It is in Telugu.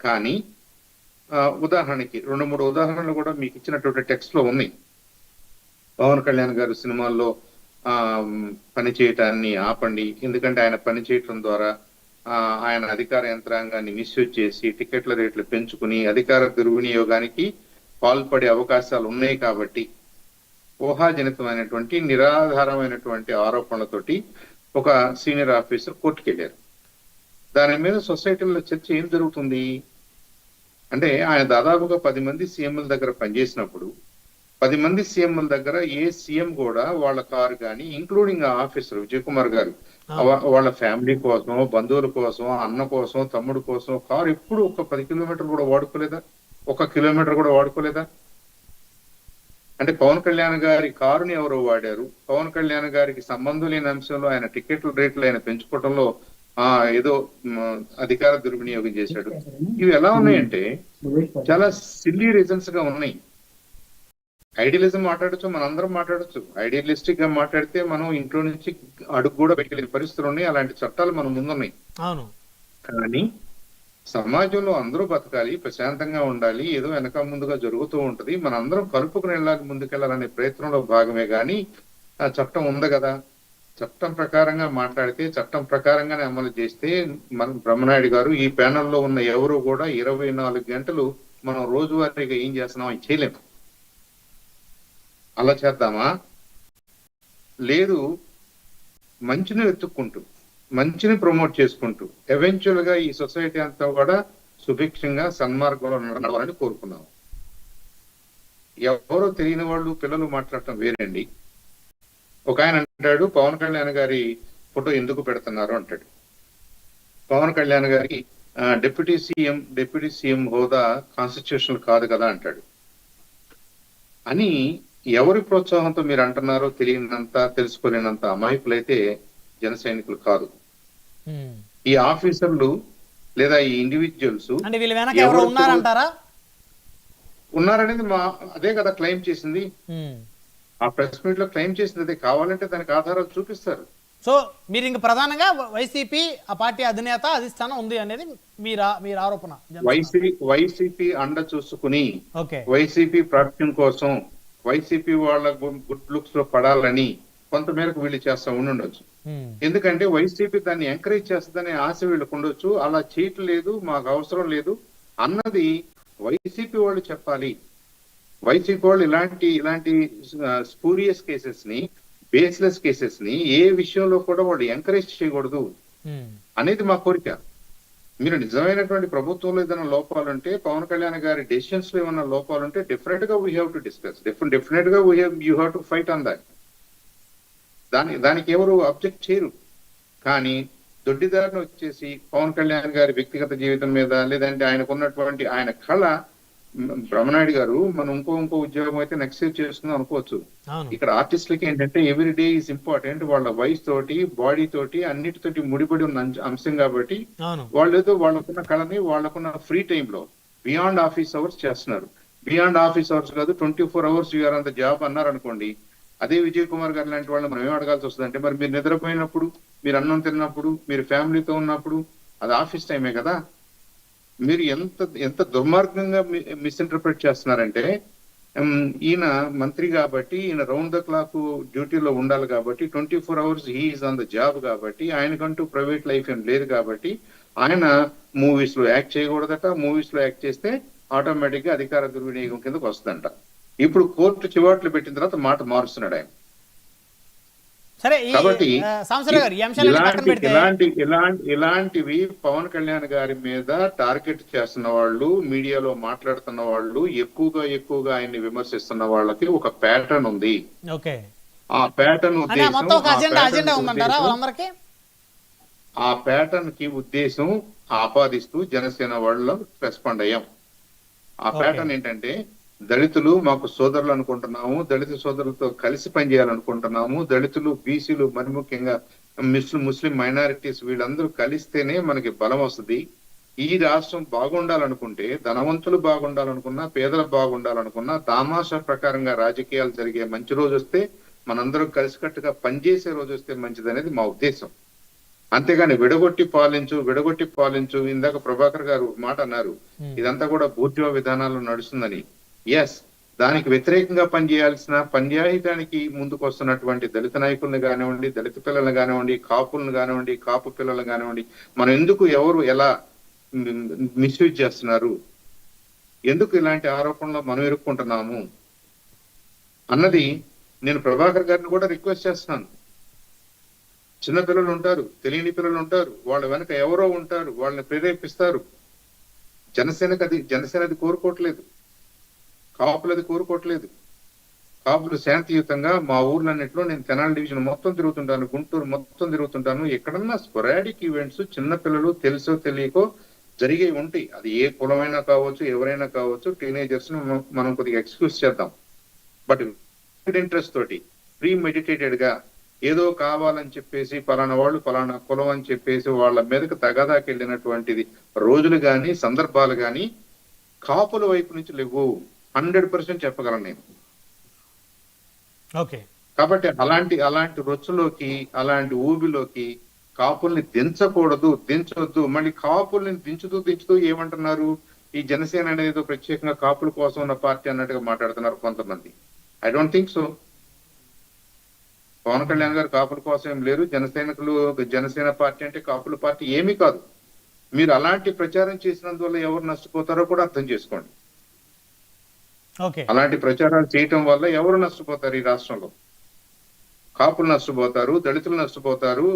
కానీ ఉదాహరణకి 2-3 ఉదాహరణలు కూడా మీకు ఇచ్చినటువంటి టెక్స్ట్ లో ఉన్నాయి. పవన్ కళ్యాణ్ గారు సినిమాల్లో పని చేయటాన్ని ఆపండి, ఎందుకంటే ఆయన పని చేయటం ద్వారా ఆయన అధికార యంత్రాంగాన్ని మిస్యూజ్ చేసి టికెట్ల రేట్లు పెంచుకుని అధికార దుర్వినియోగానికి పాల్పడే అవకాశాలు ఉన్నాయి కాబట్టి ఊహాజనితమైనటువంటి నిరాధారమైనటువంటి ఆరోపణలతోటి ఒక సీనియర్ ఆఫీసర్ కోర్టుకు వెళ్ళారు. దాని మీద సొసైటీలో చర్చ ఏం జరుగుతుంది అంటే, ఆయన దాదాపుగా 10 మంది సీఎంల దగ్గర పనిచేసినప్పుడు 10 మంది సీఎంల దగ్గర ఏ సీఎం కూడా వాళ్ళ కారు కానీ, ఇంక్లూడింగ్ ఆ ఆఫీసర్ విజయ్ కుమార్ గారు, వాళ్ళ ఫ్యామిలీ కోసం, బంధువుల కోసం, అన్న కోసం, తమ్ముడు కోసం కారు ఎప్పుడు ఒక 10 కిలోమీటర్లు కూడా వాడుకోలేదా? 1 కిలోమీటర్ కూడా వాడుకోలేదా? అంటే పవన్ కళ్యాణ్ గారి కారుని ఎవరో వాడారు, పవన్ కళ్యాణ్ గారికి సంబంధం లేని అంశంలో ఆయన టికెట్ల రేట్లు ఆయన పెంచుకోవడంలో ఏదో అధికార దుర్వినియోగం చేశాడు. ఇవి ఎలా ఉన్నాయంటే చాలా సిల్లీ రీజన్స్ గా ఉన్నాయి. ఐడియలిజం మాట్లాడచ్చు, మనందరం మాట్లాడచ్చు. ఐడియలిస్టిక్ గా మాట్లాడితే మనం ఇంట్లో నుంచి అడుగు కూడా పెట్టలేని పరిస్థితులు ఉన్నాయి. అలాంటి చట్టాలు మన ముందున్నాయి. కానీ సమాజంలో అందరూ బతకాలి, ప్రశాంతంగా ఉండాలి, ఏదో వెనక ముందుగా జరుగుతూ ఉంటది, మనందరం కలుపుకుని వెళ్ళాలి, ముందుకెళ్ళాలనే ప్రయత్నంలో భాగమే. కానీ ఆ చట్టం ఉంది కదా, చట్టం ప్రకారంగా మాట్లాడితే చట్టం ప్రకారంగానే అమలు చేస్తే మన బ్రహ్మనాయుడు గారు ఈ ప్యానెల్లో ఉన్న ఎవరు కూడా 24 గంటలు మనం రోజువారీగా ఏం చేస్తున్నాం అని చేయలేము. అలా చేద్దామా? లేదు, మంచిని వెతుక్కుంటూ మంచిని ప్రమోట్ చేసుకుంటూ ఎవెన్చువల్ గా ఈ సొసైటీ అంతా కూడా సుభిక్షంగా సన్మార్గంలో నడవాలని కోరుకున్నాం. ఎవరో తెలియని వాళ్ళు పిల్లలు మాట్లాడటం వేరండి. ఒక ఆయన అంటాడు, పవన్ కళ్యాణ్ గారి ఫోటో ఎందుకు పెడుతున్నారు అంటాడు. పవన్ కళ్యాణ్ గారికి డిప్యూటీ సీఎం హోదా కాన్స్టిట్యూషనల్ కాదు కదా అంటాడు. అని ఎవరి ప్రోత్సాహంతో మీరు అంటున్నారో తెలియనంత, తెలుసుకోలేనంత అమాయకులైతే జన సైనికులు కాదు. ఈ ఆఫీసర్లు లేదా ఈ ఇండివిజువల్స్ ఉన్నారనేది అదే కదా క్లెయిమ్ చేసింది. ఆ ప్రెస్ మీట్ లో క్లెయిమ్ చేసింది అదే. కావాలంటే దానికి ఆధారాలు చూపిస్తారు. సో మీరు ఇంక ప్రధానంగా వైసీపీ ఆ పార్టీ అధినేత అధిష్టానం ఉంది అనేది మీరు ఆరోపణ. వైసీపీ అండ చూసుకుని వైసీపీ ప్రాప్యం కోసం వైసీపీ వాళ్ళ గుడ్ లుక్స్ లో పడాలని కొంతమేరకు వీళ్ళు చేస్తా ఉండొచ్చు. ఎందుకంటే వైసీపీ దాన్ని ఎంకరేజ్ చేస్తుందనే ఆశ వీళ్ళకు ఉండొచ్చు. అలా చేయట్లేదు, మాకు అవసరం లేదు అన్నది వైసీపీ వాళ్ళు చెప్పాలి. వైసీపీ వాళ్ళు ఇలాంటి స్పూరియస్ కేసెస్ ని, బేస్లెస్ కేసెస్ ని ఏ విషయంలో కూడా వాళ్ళు ఎంకరేజ్ చేయకూడదు అనేది మా కోరిక. మీరు నిజమైనటువంటి ప్రభుత్వంలో ఏదైనా లోపాలుంటే, పవన్ కళ్యాణ్ గారి డెసిషన్స్ లో ఏమైనా లోపాలుంటే డెఫినెట్ గా we have to discuss, definite గా you have to fight on that. దానికి ఎవరు అబ్జెక్ట్ చేయరు. కానీ దొడ్డిదారిని వచ్చేసి పవన్ కళ్యాణ్ గారి వ్యక్తిగత జీవితం మీద, లేదంటే ఆయనకున్నటువంటి ఆయన కళ, బ్రహ్మనాయుడు గారు మనం ఇంకో ఉద్యోగం అయితే నెక్స్ట్ చేసుకుందాం అనుకోవచ్చు. ఇక్కడ ఆర్టిస్టులకి ఏంటంటే ఎవ్రీ డే ఈజ్ ఇంపార్టెంట్. వాళ్ళ వయసు తోటి, బాడీ తోటి, అన్నిటితోటి ముడిపడి ఉన్న అంశం కాబట్టి వాళ్ళు ఏదో వాళ్ళకున్న కళని వాళ్ళకున్న ఫ్రీ టైమ్ లో బియాండ్ ఆఫీస్ అవర్స్ చేస్తున్నారు. బియాండ్ ఆఫీస్ అవర్స్ కాదు, 24 hours you're on the job అన్నారు అనుకోండి. అదే విజయ్ కుమార్ గారు లాంటి వాళ్ళు మనం ఏం అడగాల్సి వస్తుంది అంటే, మరి మీరు నిద్రపోయినప్పుడు, మీరు అన్నం తిన్నప్పుడు, మీరు ఫ్యామిలీతో ఉన్నప్పుడు అది ఆఫీస్ టైమే కదా. మీరు ఎంత దుర్మార్గంగా మిస్ఇంటర్ప్రిట్ చేస్తున్నారంటే, ఈయన మంత్రి కాబట్టి, ఈయన రౌండ్ ద క్లాక్ డ్యూటీలో ఉండాలి కాబట్టి, 24 hours he is on the job కాబట్టి, ఆయనకంటూ ప్రైవేట్ లైఫ్ ఏం లేదు కాబట్టి ఆయన మూవీస్ లో యాక్ట్ చేయకూడదట. మూవీస్ లో యాక్ట్ చేస్తే ఆటోమేటిక్ గా అధికార దుర్వినియోగం కిందకు వస్తుందంట. ఇప్పుడు కోర్టు చివాట్లు పెట్టిన తర్వాత మాట మారుస్తున్నాడు ఆయన. కాబట్టి ఇలాంటివి పవన్ కళ్యాణ్ గారి మీద టార్గెట్ చేస్తున్న వాళ్ళు, మీడియాలో మాట్లాడుతున్న వాళ్ళు, ఎక్కువగా ఆయన్ని విమర్శిస్తున్న వాళ్ళకి ఒక ప్యాటర్న్ ఉంది. ఆ ప్యాటర్న్ ఆ ప్యాటర్న్ కి ఉద్దేశం ఆపాదిస్తూ జనసేన వాళ్ళలో రెస్పాండ్ అయ్యాం. ఆ ప్యాటర్న్ ఏంటంటే, దళితులు మాకు సోదరులు అనుకుంటున్నాము, దళిత సోదరులతో కలిసి పనిచేయాలనుకుంటున్నాము, దళితులు, బీసీలు, మరి ముఖ్యంగా ముస్లిం మైనారిటీస్ వీళ్ళందరూ కలిస్తేనే మనకి బలం వస్తుంది. ఈ రాష్ట్రం బాగుండాలనుకుంటే, ధనవంతులు బాగుండాలనుకున్నా, పేదలు బాగుండాలనుకున్నా, తామాషా ప్రకారంగా రాజకీయాలు జరిగే మంచి రోజు వస్తే, మనందరం కలిసికట్టుగా పనిచేసే రోజు వస్తే మంచిది అనేది మా ఉద్దేశం. అంతేగాని విడగొట్టి పాలించు ఇందాక ప్రభాకర్ గారు ఒక మాట అన్నారు, ఇదంతా కూడా బూర్జువా విధానాల్లో నడుస్తుందని. ఎస్, దానికి వ్యతిరేకంగా పనిచేయడానికి ముందుకు వస్తున్నటువంటి దళిత నాయకుల్ని కానివ్వండి, దళిత పిల్లల్ని కానివ్వండి, కాపులను కానివ్వండి, కాపు పిల్లల్ని కానివ్వండి, మనం ఎందుకు ఎవరు ఎలా మిస్యూజ్ చేస్తున్నారు, ఎందుకు ఇలాంటి ఆరోపణలు మనం ఎదుర్కొంటున్నాము అన్నది నేను ప్రభాకర్ గారిని కూడా రిక్వెస్ట్ చేస్తున్నాను. చిన్న పిల్లలు ఉంటారు, తెలియని పిల్లలు ఉంటారు, వాళ్ళ వెనక ఎవరో ఉంటారు, వాళ్ళని ప్రేరేపిస్తారు. జనసేనది కోరుకోవట్లేదు, కాపులది కోరుకోవట్లేదు. కాపులు శాంతియుతంగా మా ఊర్లన్నింటిలో, నేను తెనాలి డివిజన్ మొత్తం తిరుగుతుంటాను, గుంటూరు మొత్తం తిరుగుతుంటాను, ఎక్కడన్నా స్పొరాడిక్ ఈవెంట్స్ చిన్న పిల్లలు తెలుసో తెలియకో జరిగే ఉంటాయి. అది ఏ కులమైనా కావచ్చు, ఎవరైనా కావచ్చు, టీనేజర్స్ మనం కొద్దిగా ఎక్స్క్యూజ్ చేద్దాం. బట్ ఇంట్రెస్ట్ తోటి ప్రీ మెడిటేటెడ్ గా ఏదో కావాలని చెప్పేసి పలానా వాళ్ళు పలానా కులం అని చెప్పేసి వాళ్ళ మీదకి తగాదాకి వెళ్ళినటువంటిది రోజులు గాని సందర్భాలు గాని కాపుల వైపు నుంచి లేవు. 100% చెప్పగలను నేను. ఓకే. కాబట్టి అలాంటి రొచ్చులోకి, అలాంటి ఊబిలోకి కాపుల్ని దించొద్దు. మళ్ళీ కాపుల్ని దించుతూ ఏమంటున్నారు, ఈ జనసేన అనేది ప్రత్యేకంగా కాపుల కోసం ఉన్న పార్టీ అన్నట్టుగా మాట్లాడుతున్నారు కొంతమంది. I don't think so. Pawan Kalyan గారు కాపుల కోసం ఏం లేరు. జనసేన పార్టీ అంటే కాపుల పార్టీ ఏమీ కాదు. మీరు అలాంటి ప్రచారం చేసినందువల్ల ఎవరు నష్టపోతారో కూడా అర్థం చేసుకోండి. అలాంటి ప్రచారాలు చేయటం వల్ల ఎవరు నష్టపోతారు ఈ రాష్ట్రంలో? కాపులు నష్టపోతారు, దళితులు నష్టపోతారు.